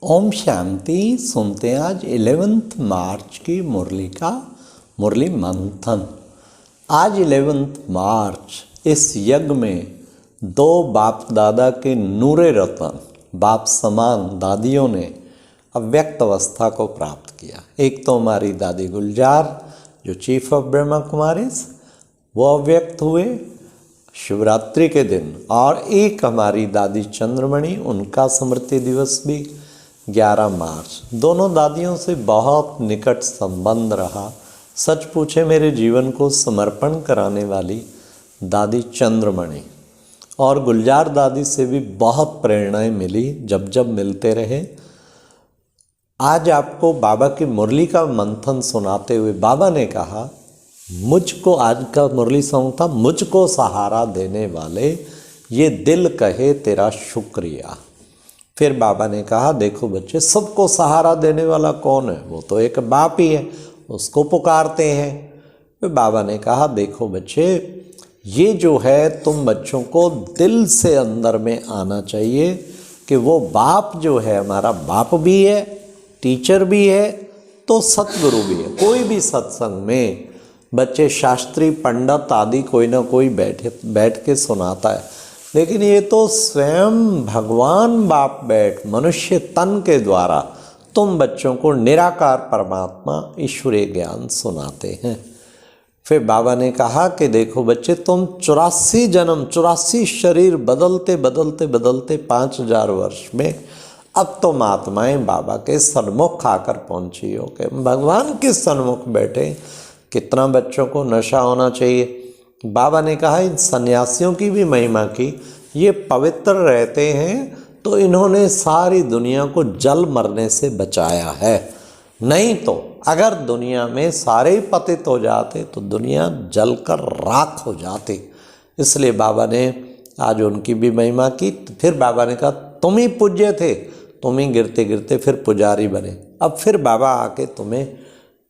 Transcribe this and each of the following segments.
ओम शांति। सुनते हैं आज 11 मार्च की मुरली का मुरली मंथन। आज 11 मार्च इस यज्ञ में दो बाप दादा के नूरे रतन बाप समान दादियों ने अव्यक्त अवस्था को प्राप्त किया। एक तो हमारी दादी गुलजार जो चीफ ऑफ ब्रह्मा कुमारीज, वो अव्यक्त हुए शिवरात्रि के दिन, और एक हमारी दादी चंद्रमणि, उनका स्मृति दिवस भी 11 मार्च। दोनों दादियों से बहुत निकट संबंध रहा। सच पूछे मेरे जीवन को समर्पण कराने वाली दादी चंद्रमणि, और गुलजार दादी से भी बहुत प्रेरणाएं मिली जब जब मिलते रहे। आज आपको बाबा की मुरली का मंथन सुनाते हुए बाबा ने कहा, मुझको, आज का मुरली सॉन्ग था, मुझको सहारा देने वाले ये दिल कहे तेरा शुक्रिया। फिर बाबा ने कहा, देखो बच्चे, सबको सहारा देने वाला कौन है? वो तो एक बाप ही है, उसको पुकारते हैं। फिर बाबा ने कहा, देखो बच्चे, ये जो है तुम बच्चों को दिल से अंदर में आना चाहिए कि वो बाप जो है हमारा बाप भी है, टीचर भी है, तो सतगुरु भी है। कोई भी सत्संग में बच्चे शास्त्री पंडित आदि कोई ना कोई बैठ के सुनाता है, लेकिन ये तो स्वयं भगवान बाप बैठ मनुष्य तन के द्वारा तुम बच्चों को निराकार परमात्मा ईश्वरीय ज्ञान सुनाते हैं। फिर बाबा ने कहा कि देखो बच्चे, तुम 84 जन्म 84 शरीर बदलते बदलते बदलते 5000 वर्ष में अब तुम आत्माएं बाबा के सन्मुख आकर पहुंची हो कि भगवान के सन्मुख बैठे। कितना बच्चों को नशा होना चाहिए। बाबा ने कहा, इन सन्यासियों की भी महिमा की, ये पवित्र रहते हैं तो इन्होंने सारी दुनिया को जल मरने से बचाया है। नहीं तो अगर दुनिया में सारे ही पतित हो जाते तो दुनिया जलकर राख हो जाती। इसलिए बाबा ने आज उनकी भी महिमा की। फिर बाबा ने कहा, तुम ही पूज्य थे, तुम ही गिरते गिरते फिर पुजारी बने, अब फिर बाबा आके तुम्हें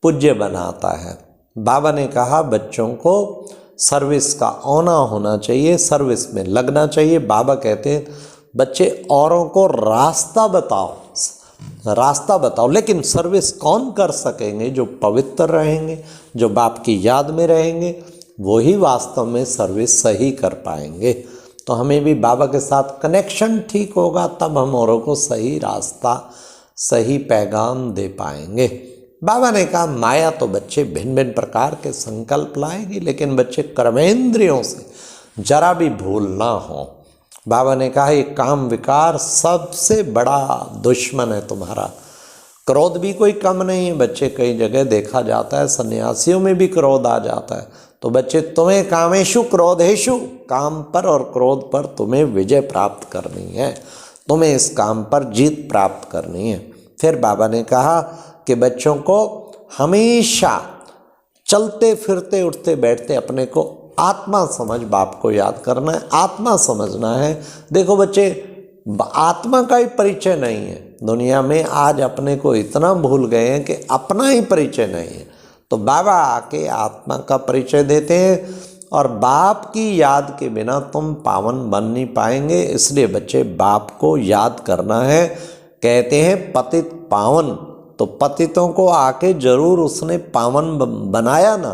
पूज्य बनाता है। बाबा ने कहा, बच्चों को सर्विस का औना होना चाहिए, सर्विस में लगना चाहिए। बाबा कहते हैं, बच्चे औरों को रास्ता बताओ, रास्ता बताओ, लेकिन सर्विस कौन कर सकेंगे? जो पवित्र रहेंगे, जो बाप की याद में रहेंगे, वही वास्तव में सर्विस सही कर पाएंगे। तो हमें भी बाबा के साथ कनेक्शन ठीक होगा, तब हम औरों को सही रास्ता, सही पैगाम दे पाएंगे। बाबा ने कहा, माया तो बच्चे भिन्न भिन्न प्रकार के संकल्प लाएगी, लेकिन बच्चे कर्मेंद्रियों से जरा भी भूल ना हो। बाबा ने कहा, ये काम विकार सबसे बड़ा दुश्मन है तुम्हारा। क्रोध भी कोई कम नहीं है बच्चे, कई जगह देखा जाता है सन्यासियों में भी क्रोध आ जाता है। तो बच्चे, तुम्हें कामेशु क्रोधेशु, काम पर और क्रोध पर तुम्हें विजय प्राप्त करनी है, तुम्हें इस काम पर जीत प्राप्त करनी है। फिर बाबा ने कहा कि बच्चों को हमेशा चलते फिरते उठते बैठते अपने को आत्मा समझ बाप को याद करना है, आत्मा समझना है। देखो बच्चे, आत्मा का ही परिचय नहीं है दुनिया में। आज अपने को इतना भूल गए हैं कि अपना ही परिचय नहीं है। तो बाबा आके आत्मा का परिचय देते हैं, और बाप की याद के बिना तुम पावन बन नहीं पाएंगे। इसलिए बच्चे, बाप को याद करना है। कहते हैं पतित पावन, तो पतितों को आके जरूर उसने पावन बनाया ना।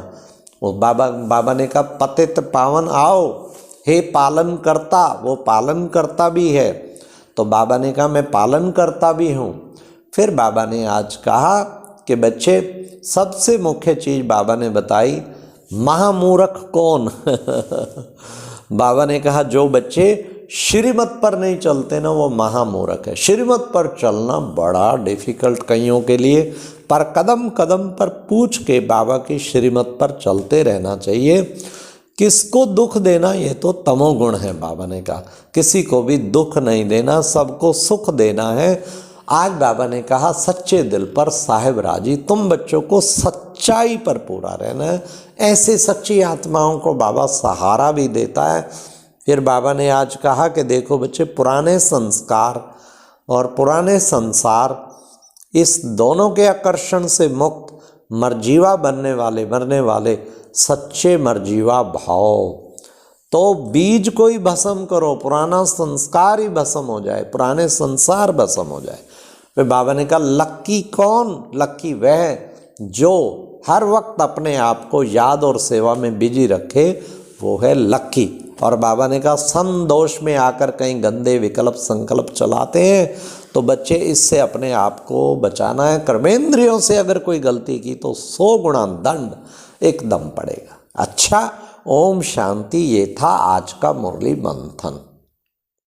वो बाबा ने कहा, पतित पावन आओ, हे पालन करता। वो पालन करता भी है, तो बाबा ने कहा, मैं पालन करता भी हूँ। फिर बाबा ने आज कहा कि बच्चे, सबसे मुख्य चीज़ बाबा ने बताई, महामूर्ख कौन? बाबा ने कहा, जो बच्चे श्रीमत पर नहीं चलते ना, वो महामूर्ख है। श्रीमत पर चलना बड़ा डिफिकल्ट कईयों के लिए, पर कदम कदम पर पूछ के बाबा की श्रीमत पर चलते रहना चाहिए। किसको दुख देना, ये तो तमोगुण है। बाबा ने कहा, किसी को भी दुख नहीं देना, सबको सुख देना है। आज बाबा ने कहा, सच्चे दिल पर साहिब राजी। तुम बच्चों को सच्चाई पर पूरा रहना है। ऐसे सच्ची आत्माओं को बाबा सहारा भी देता है। फिर बाबा ने आज कहा कि देखो बच्चे, पुराने संस्कार और पुराने संसार, इस दोनों के आकर्षण से मुक्त मरजीवा बनने वाले सच्चे मरजीवा भाव। तो बीज को ही भस्म करो, पुराना संस्कार ही भस्म हो जाए, पुराने संसार भस्म हो जाए। फिर बाबा ने कहा लक्की कौन? लक्की वह जो हर वक्त अपने आप को याद और सेवा में बिजी रखे, वो है लक्की। और बाबा ने कहा संदोष में आकर कहीं गंदे विकल्प संकल्प चलाते हैं तो बच्चे इससे अपने आप को बचाना है। कर्मेंद्रियों से अगर कोई गलती की तो 100 गुना दंड एकदम पड़ेगा। अच्छा, ओम शांति। ये था आज का मुरली मंथन।